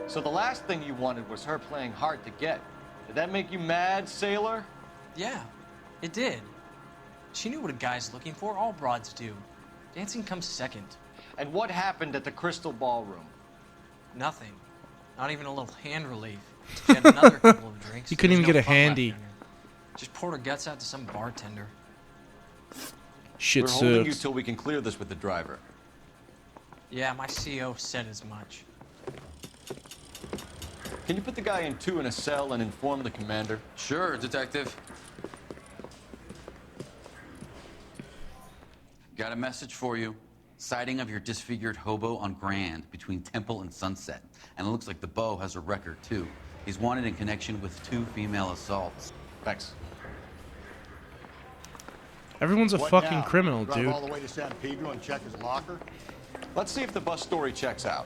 So the last thing you wanted was her playing hard to get. Did that make you mad, sailor? Yeah, it did. She knew what a guy's looking for. All broads do. Dancing comes second. And what happened at the Crystal Ballroom? Nothing. Not even a little hand relief. She had another couple of drinks. You couldn't even There was get a no fun handy. left in her. Just poured her guts out to some bartender. Shit We're holding you sucks. till we can clear this with the driver. Yeah, my CO said as much. Can you put the guy in two in a cell and inform the commander? Sure, Detective. Got a message for you. Sighting of your disfigured hobo on Grand between Temple and Sunset. And it looks like the beau has a record, too. He's wanted in connection with 2 female assaults. Thanks. Everyone's a What fucking now? criminal, Drive dude. all the way to San Pedro and check his locker? Let's see if the bus story checks out.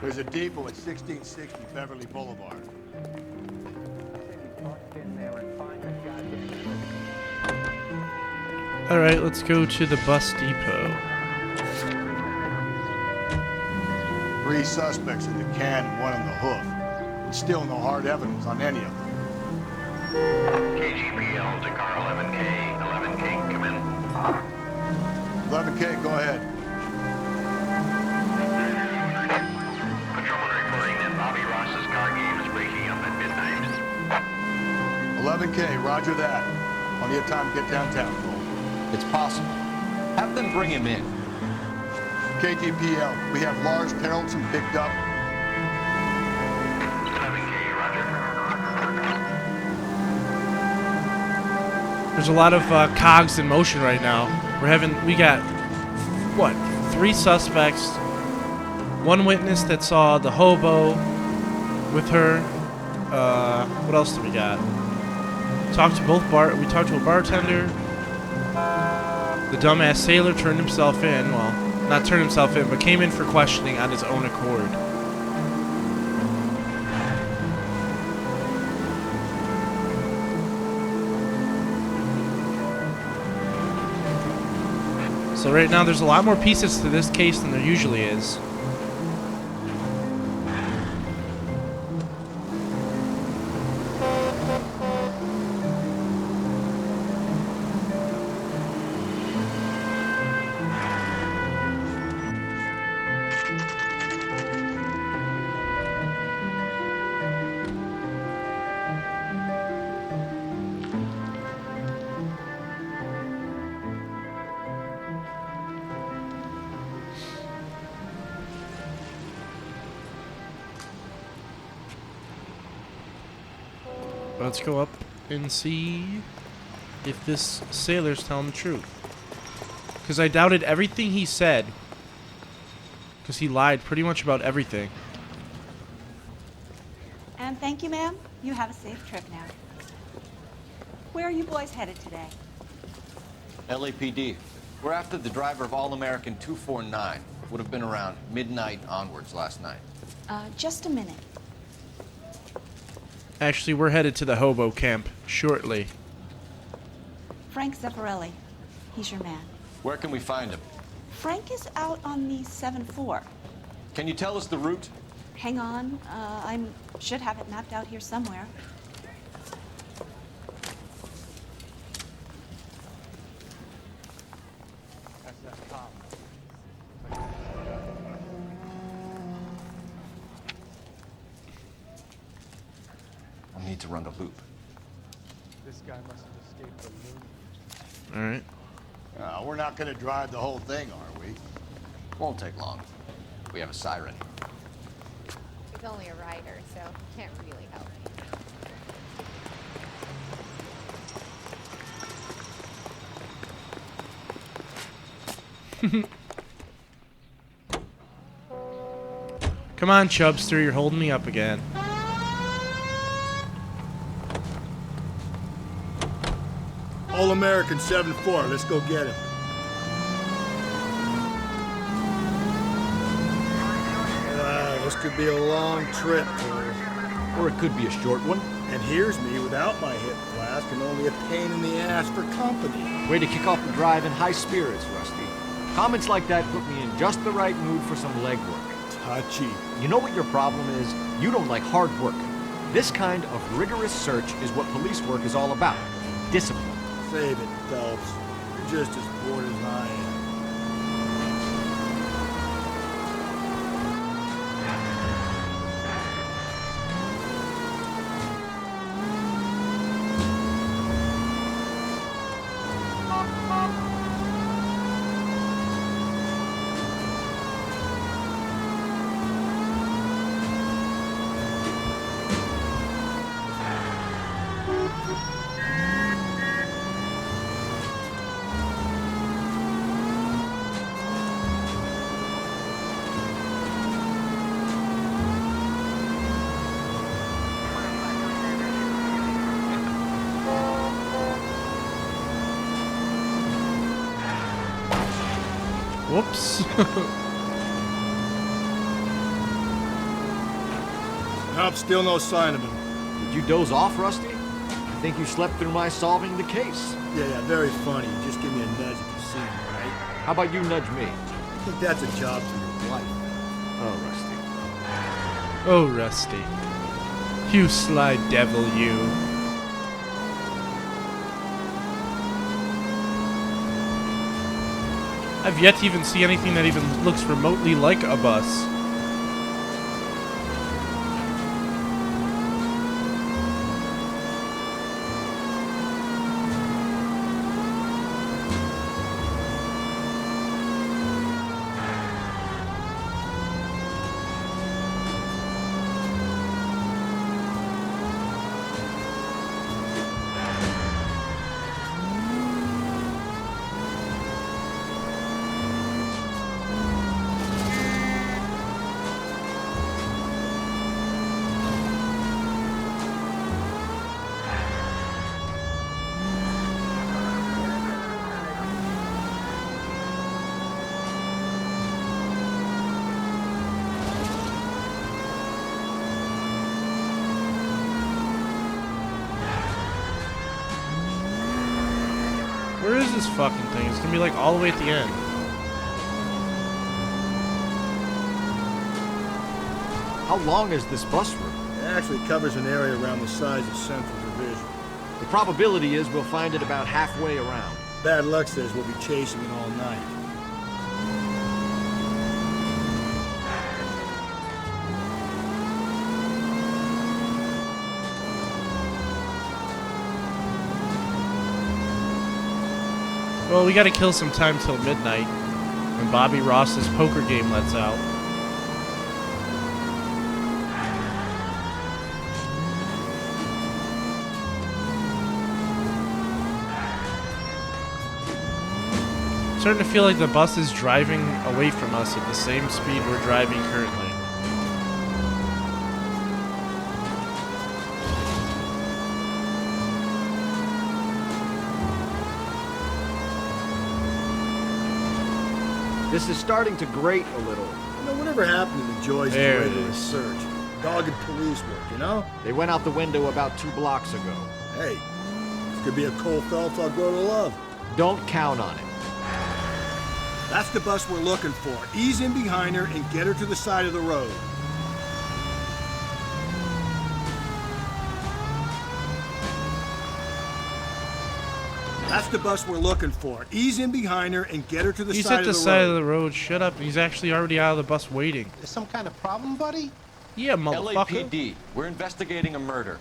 There's a depot at 1660 Beverly Boulevard. Alright, let's go to the bus depot. 3 suspects in the can and 1 on the hoof. And still no hard evidence on any of them. KGPL to car 11K. 11K, come in. 11K, go ahead. Patrolman reporting that Bobby Ross's car game is breaking up at midnight. 11K, roger that. Plenty of time to get downtown, Cole. It's possible. Have them bring him in. KTPL, we have Lars Carrollton picked up. 11K, roger. There's a lot of cogs in motion right now. We got, what, 3 suspects, 1 witness that saw the hobo with her. What else do we got? We talked to a bartender. The dumbass sailor turned himself in. Well, not turned himself in, but came in for questioning on his own accord. So right now there's a lot more pieces to this case than there usually is. Let's go up and see if this sailor's telling the truth. Because I doubted everything he said. Because he lied pretty much about everything. And thank you, ma'am. You have a safe trip now. Where are you boys headed today? LAPD. We're after the driver of All-American 249. Would have been around midnight onwards last night. Just a minute. Actually, we're headed to the Hobo Camp shortly. Frank Zeffirelli. He's your man. Where can we find him? Frank is out on the 7-4. Can you tell us the route? Hang on. I should have it mapped out here somewhere. I'll need to run the loop. This guy must have escaped the moon. Alright. We're not going to drive the whole thing, are we? Won't take long. We have a siren. He's only a rider, so he can't really help. Come on, Chubster, you're holding me up again. All-American 7-4, let's go get him. This could be a long trip, Cole. Or it could be a short one. And here's me without my hip flask and only a pain in the ass for company. Way to kick off the drive in high spirits, Rusty. Comments like that put me in just the right mood for some legwork. Chief. You know what your problem is? You don't like hard work. This kind of rigorous search is what police work is all about. Discipline. Save it, Phelps. You're just as bored as I am. Whoops. Nope, still no sign of him. Did you doze off, Rusty? I think you slept through my solving the case. Yeah, very funny. Just give me a nudge if you see me, right? How about you nudge me? I think that's a job for your wife. Oh, Rusty. Oh, Rusty. You sly devil, you. I've yet to even see anything that even looks remotely like a bus. Where is this fucking thing? It's gonna be like all the way at the end. How long is this bus route? It actually covers an area around the size of Central Division. The probability is we'll find it about halfway around. Bad luck says we'll be chasing it all night. Well, we gotta kill some time till midnight, when Bobby Ross's poker game lets out. Starting to feel like the bus is driving away from us at the same speed we're driving currently. This is starting to grate a little. You know, whatever happened to the joys of There it regular is. search? Dogged police work, you know? They went out the window about 2 blocks ago. Hey, this could be a Cole Phelps I'll grow to love. Don't count on it. That's the bus we're looking for. Ease in behind her and get her to the side of the road. That's the bus we're looking for. Ease in behind her and get her to the He's side at of the the side road. of the road. Shut up. He's actually already out of the bus waiting. There's some kind of problem, buddy? Yeah, motherfucker. LAPD, we're investigating a murder.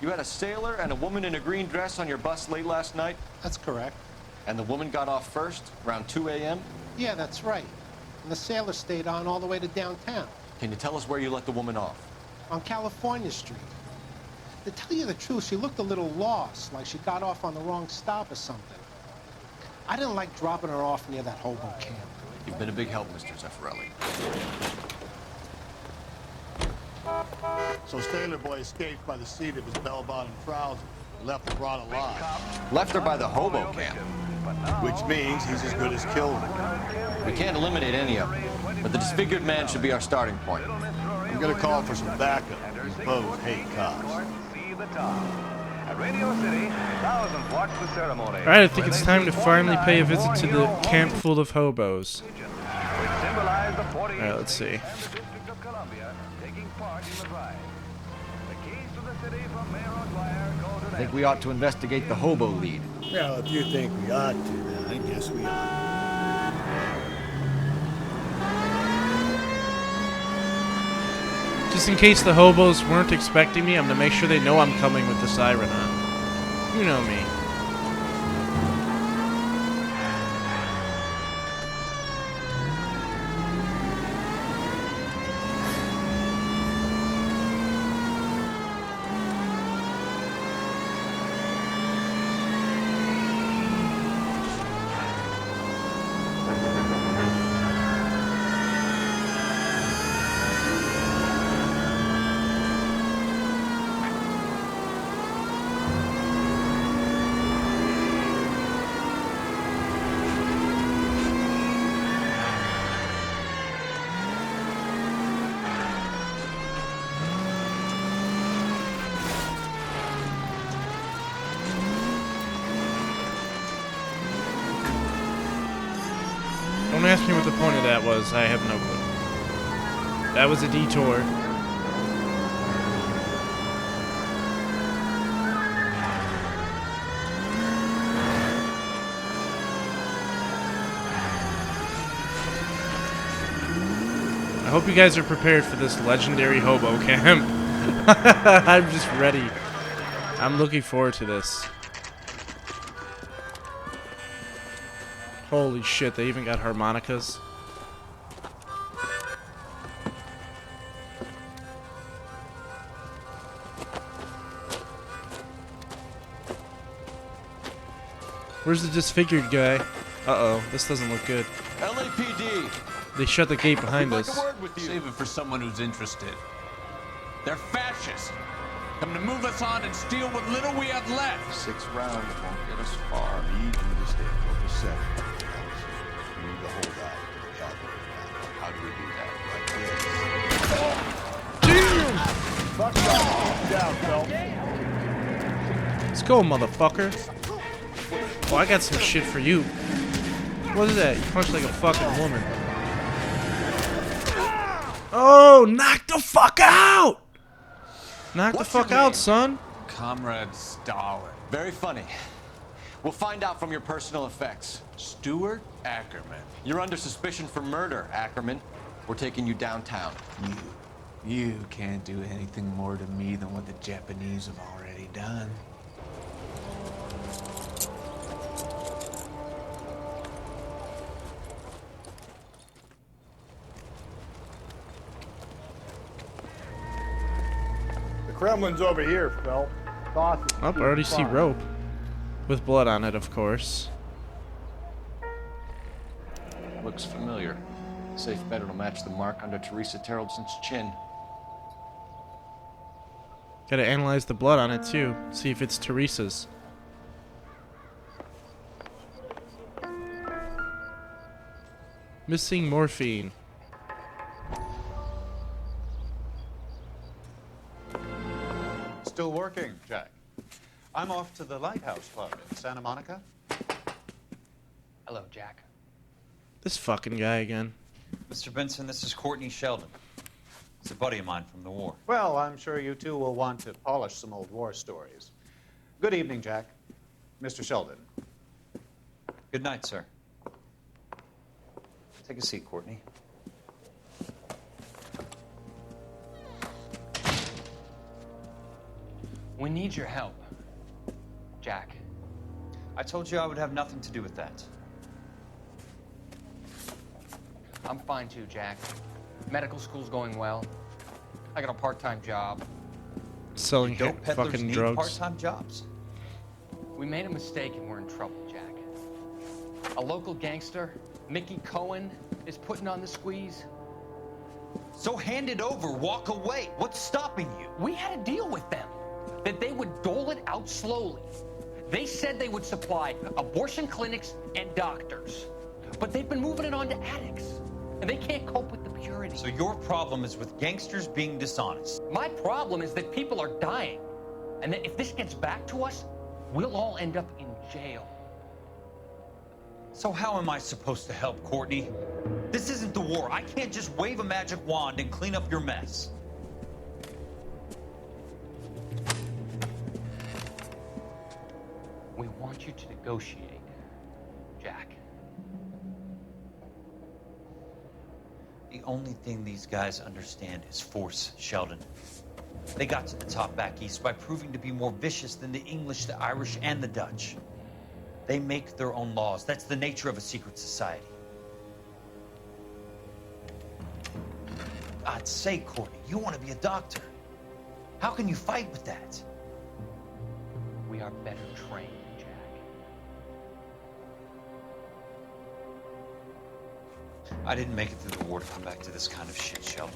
You had a sailor and a woman in a green dress on your bus late last night? That's correct. And the woman got off first, around 2 a.m.? Yeah, that's right. And the sailor stayed on all the way to downtown, Can you tell us where you let the woman off? on California Street. To tell you the truth, she looked a little lost, like she got off on the wrong stop or something. I didn't like dropping her off near that Hobo Camp. You've been a big help, Mr. Zeffirelli. So Sailor Boy escaped by the seat of his bell-bottom trousers. Left her brought alive. Left her by the Hobo Camp. Which means he's as good as killed her. We can't eliminate any of them, but the disfigured man should be our starting point. I'm gonna call for some backup. These bows hate cops. At Radio City, thousands watch the ceremony. Alright, I think it's time to finally pay a visit to the camp full of hobos. Which symbolize the Alright, let's see. And the District of Columbia taking part in the drive. The keys to the city from Mayor O'Dwyer go to I think we ought to investigate the hobo lead. Well, if you think we ought to, then I guess we ought. Just in case the hobos weren't expecting me, I'm gonna make sure they know I'm coming with the siren on. You know me. Don't ask me what the point of that was. I have no clue. That was a detour. I hope you guys are prepared for this legendary hobo camp. I'm just ready. I'm looking forward to this. Holy shit, they even got harmonicas. Where's the disfigured guy? Uh-oh, this doesn't look good. LAPD. They shut the gate behind We'd us. like a word with you. Save it for someone who's interested. They're fascists. Come to move us on and steal what little we have left. 6 rounds won't get us far. Need you to stay focused 7. We need to hold out for the cavalry. How do we do that? Like this. Damn! Fuck off. Keep down, Phil. Let's go, motherfucker. Oh, I got some shit for you. What is that? You punched like a fucking woman. Oh, knock the fuck out! Knock the fuck out, son. Comrade Stalin. Very funny. We'll find out from your personal effects. Stuart Ackerman. You're under suspicion for murder, Ackerman. We're taking you downtown. You can't do anything more to me than what the Japanese have already done. The Kremlin's over here, Phil. Oh, I already see rope. With blood on it, of course. Looks familiar. Safe bet it'll match the mark under Teresa Terrelson's chin. Gotta analyze the blood on it, too. See if it's Teresa's. Missing morphine. Still working, Jack. I'm off to the Lighthouse Park in Santa Monica. Hello, Jack. This fucking guy again. Mr. Benson, this is Courtney Sheldon. It's a buddy of mine from the war. Well, I'm sure you two will want to polish some old war stories. Good evening, Jack. Mr. Sheldon. Good night, sir. Take a seat, Courtney. We need your help, Jack. I told you I would have nothing to do with that. I'm fine too, Jack. Medical school's going well. I got a part-time job. Selling Dope peddlers fucking need drugs. part-time jobs. We made a mistake and we're in trouble, Jack. A local gangster, Mickey Cohen, is putting on the squeeze. So hand it over, walk away. What's stopping you? We had a deal with them that they would dole it out slowly. They said they would supply abortion clinics and doctors, but they've been moving it on to addicts, and they can't cope with the purity. So your problem is with gangsters being dishonest. My problem is that people are dying, and that if this gets back to us, we'll all end up in jail. So how am I supposed to help, Courtney? This isn't the war. I can't just wave a magic wand and clean up your mess. We want you to negotiate, Jack. The only thing these guys understand is force, Sheldon. They got to the top back east by proving to be more vicious than the English, the Irish, and the Dutch. They make their own laws. That's the nature of a secret society. God's sake, Courtney, you want to be a doctor. How can you fight with that? We are better trained, Jack. I didn't make it through the war to come back to this kind of shit, Sheldon.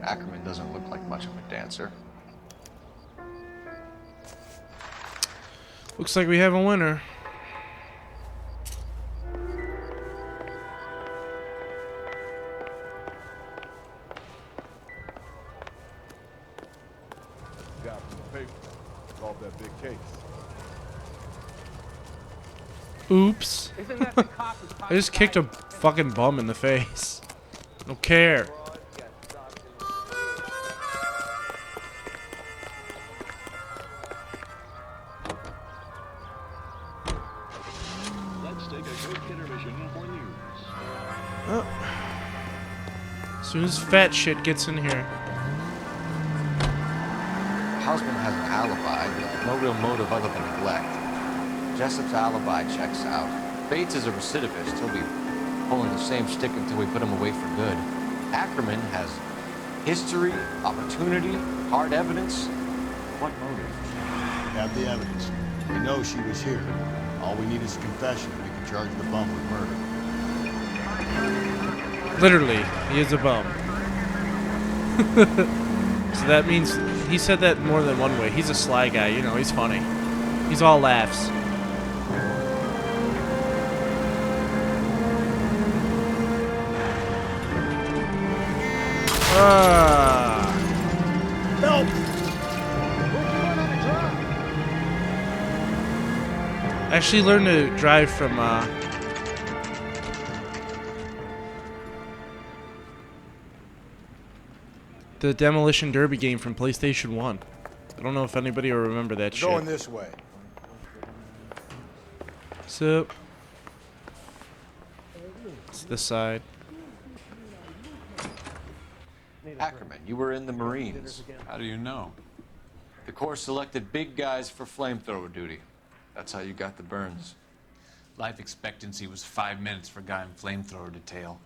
Ackerman doesn't look like much of a dancer. Looks like we have a winner. Got from the paper. Solved that big case. Oops. I just kicked a fucking bum in the face. Don't care. Let's take a quick intermission for news. Oh. As soon as fat shit gets in here. Husband has an alibi, no real motive other than neglect. Jessup's alibi checks out. Bates is a recidivist. He'll be pulling the same stick until we put him away for good. Ackerman has history, opportunity, hard evidence. What motive? We have the evidence. We know she was here. All we need is a confession, and we can charge the bum with murder. Literally, he is a bum. So that means he said that more than one way. He's a sly guy, you know, he's funny. He's all laughs. Help! I actually learned to drive from the Demolition Derby game from PlayStation 1. I don't know if anybody will remember that shit. Going this way. So, it's this side. Ackerman, you were in the Marines. How do you know? The Corps selected big guys for flamethrower duty. That's how you got the burns. Life expectancy was 5 minutes for a guy in flamethrower detail.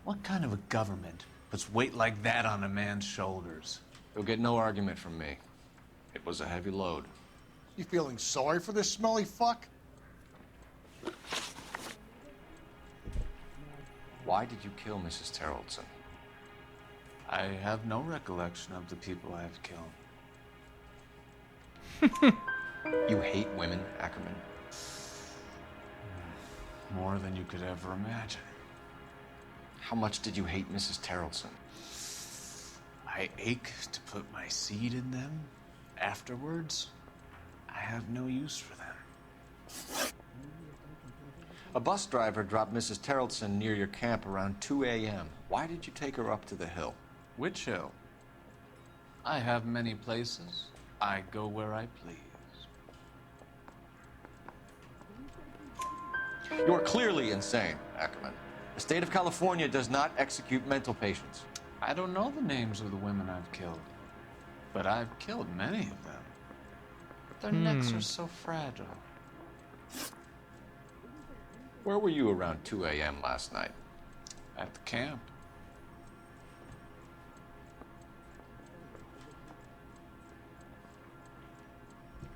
What kind of a government puts weight like that on a man's shoulders? You'll get no argument from me. It was a heavy load. You feeling sorry for this smelly fuck? Why did you kill Mrs. Terrellson? I have no recollection of the people I have killed. You hate women, Ackerman? More than you could ever imagine. How much did you hate Mrs. Terrellson? I ache to put my seed in them. Afterwards, I have no use for them. A bus driver dropped Mrs. Terrellson near your camp around 2 a.m. Why did you take her up to the hill? Which hill? I have many places. I go where I please. You are clearly insane, Ackerman. The state of California does not execute mental patients. I don't know the names of the women I've killed, but I've killed many of them. Their necks are so fragile. Where were you around 2 a.m. last night? At the camp.